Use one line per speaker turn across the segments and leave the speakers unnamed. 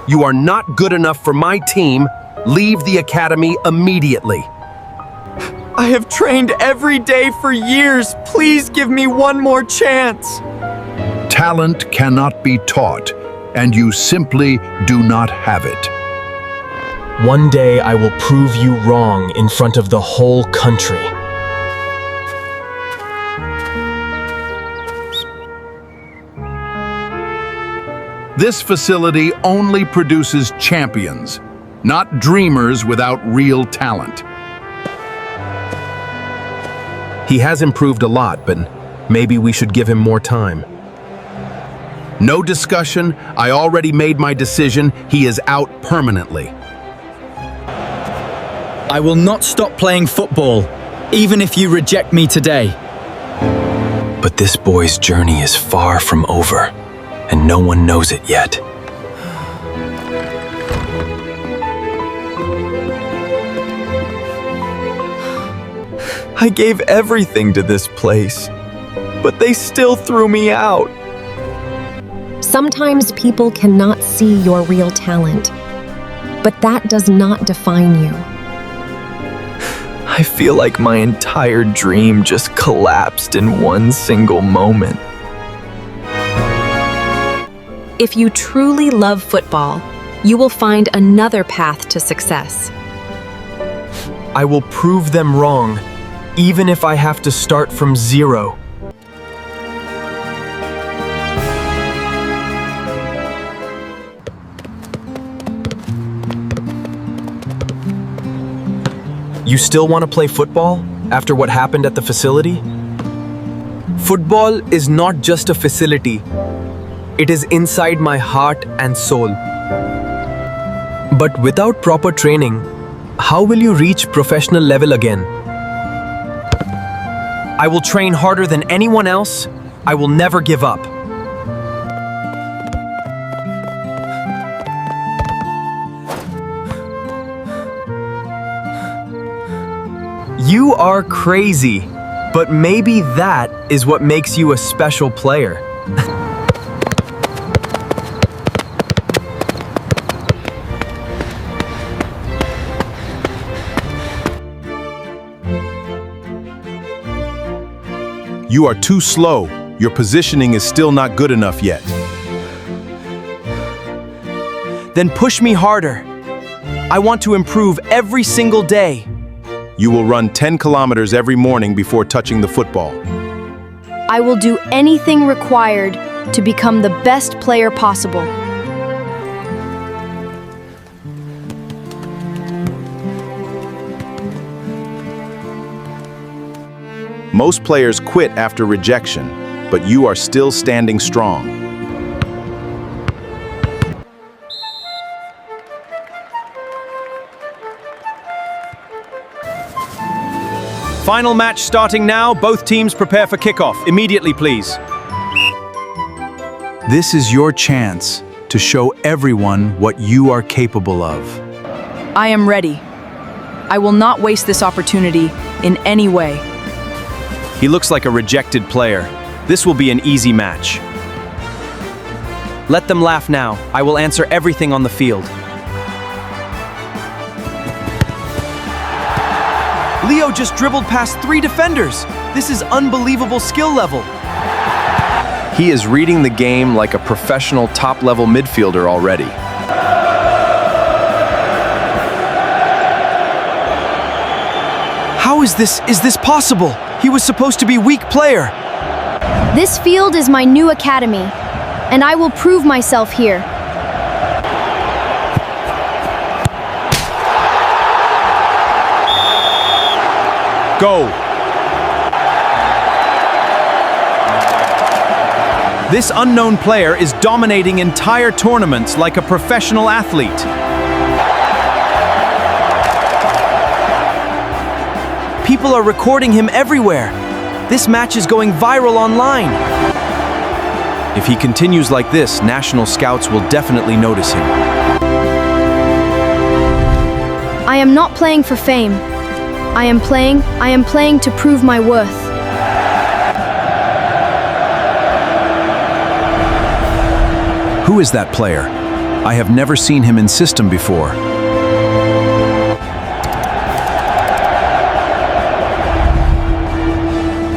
You are not good enough for my team. Leave the academy immediately.
I have trained every day for years. Please give me one more chance.
Talent cannot be taught, and you simply do not have it.
One day I will prove you wrong in front of the whole country.
This facility only produces champions, not dreamers without real talent.
He has improved a lot, but maybe we should give him more time.
No discussion. I already made my decision. He is out permanently.
I will not stop playing football, even if you reject me today.
But this boy's journey is far from over, and no one knows it yet.
I gave everything to this place, but they still threw me out.
Sometimes people cannot see your real talent, but that does not define you.
I feel like my entire dream just collapsed in one single moment.
If you truly love football, you will find another path to success.
I will prove them wrong, even if I have to start from zero. You still want to play football after what happened at the facility? Football is not just a facility. It is inside my heart and soul. But without proper training, how will you reach professional level again? I will train harder than anyone else. I will never give up. You are crazy, but maybe that is what makes you a special player.
You are too slow. Your positioning is still not good enough yet.
Then push me harder. I want to improve every single day.
You will run 10 kilometers every morning before touching the football.
I will do anything required to become the best player possible.
Most players quit after rejection, but you are still standing strong.
Final match starting now. Both teams prepare for kickoff. Immediately, please.
This is your chance to show everyone what you are capable of.
I am ready. I will not waste this opportunity in any way.
He looks like a rejected player. This will be an easy match. Let them laugh now. I will answer everything on the field. Leo just dribbled past 3 defenders. This is unbelievable skill level.
He is reading the game like a professional top-level midfielder already.
How is this possible? He was supposed to be weak player.
This field is my new academy, and I will prove myself here.
Go. This unknown player is dominating entire tournaments like a professional athlete. People are recording him everywhere. This match is going viral online. If he continues like this, national scouts will definitely notice him.
I am not playing for fame. I am playing to prove my worth.
Who is that player? I have never seen him in system before.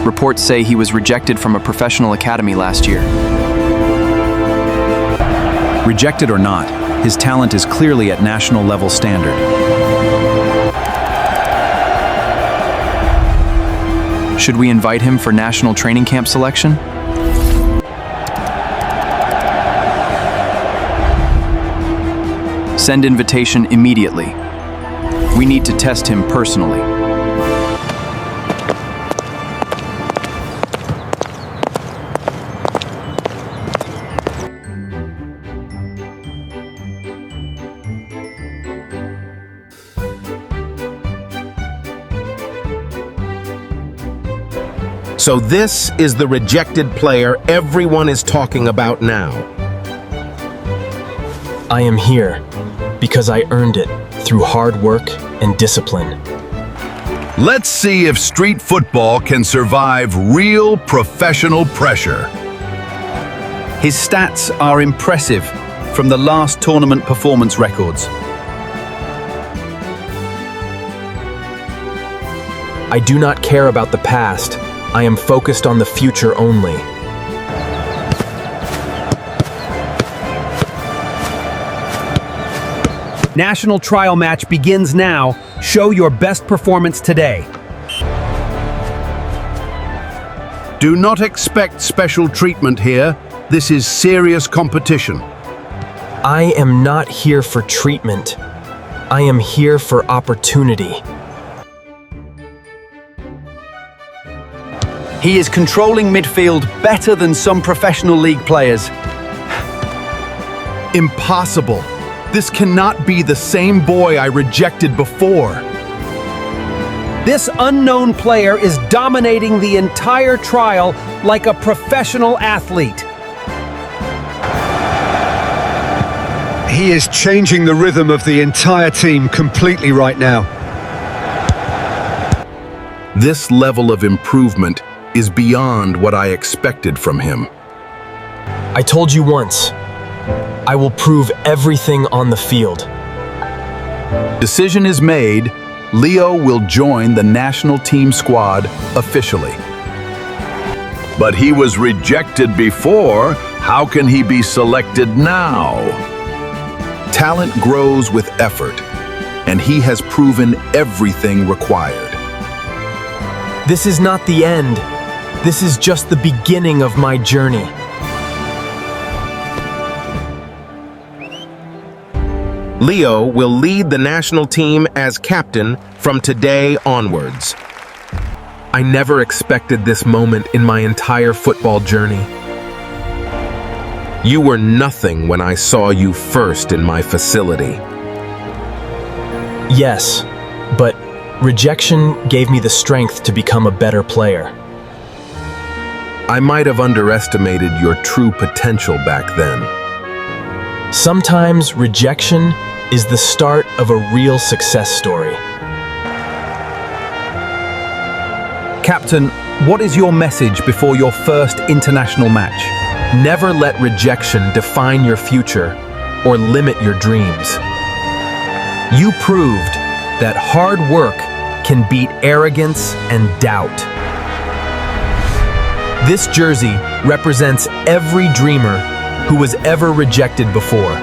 Reports say he was rejected from a professional academy last year.
Rejected or not, his talent is clearly at national level standard.
Should we invite him for national training camp selection? Send invitation immediately. We need to test him personally.
So this is the rejected player everyone is talking about now.
I am here because I earned it through hard work and discipline.
Let's see if street football can survive real professional pressure.
His stats are impressive from the last tournament performance records.
I do not care about the past. I am focused on the future only.
National trial match begins now. Show your best performance today.
Do not expect special treatment here. This is serious competition.
I am not here for treatment. I am here for opportunity.
He is controlling midfield better than some professional league players.
Impossible. This cannot be the same boy I rejected before.
This unknown player is dominating the entire trial like a professional athlete.
He is changing the rhythm of the entire team completely right now.
This level of improvement is beyond what I expected from him.
I told you once, I will prove everything on the field.
Decision is made. Leo will join the national team squad officially. But he was rejected before. How can he be selected now? Talent grows with effort, and he has proven everything required.
This is not the end. This is just the beginning of my journey.
Leo will lead the national team as captain from today onwards.
I never expected this moment in my entire football journey.
You were nothing when I saw you first in my facility.
Yes, but rejection gave me the strength to become a better player.
I might have underestimated your true potential back then.
Sometimes rejection is the start of a real success story.
Captain, what is your message before your first international match?
Never let rejection define your future or limit your dreams. You proved that hard work can beat arrogance and doubt. This jersey represents every dreamer who was ever rejected before.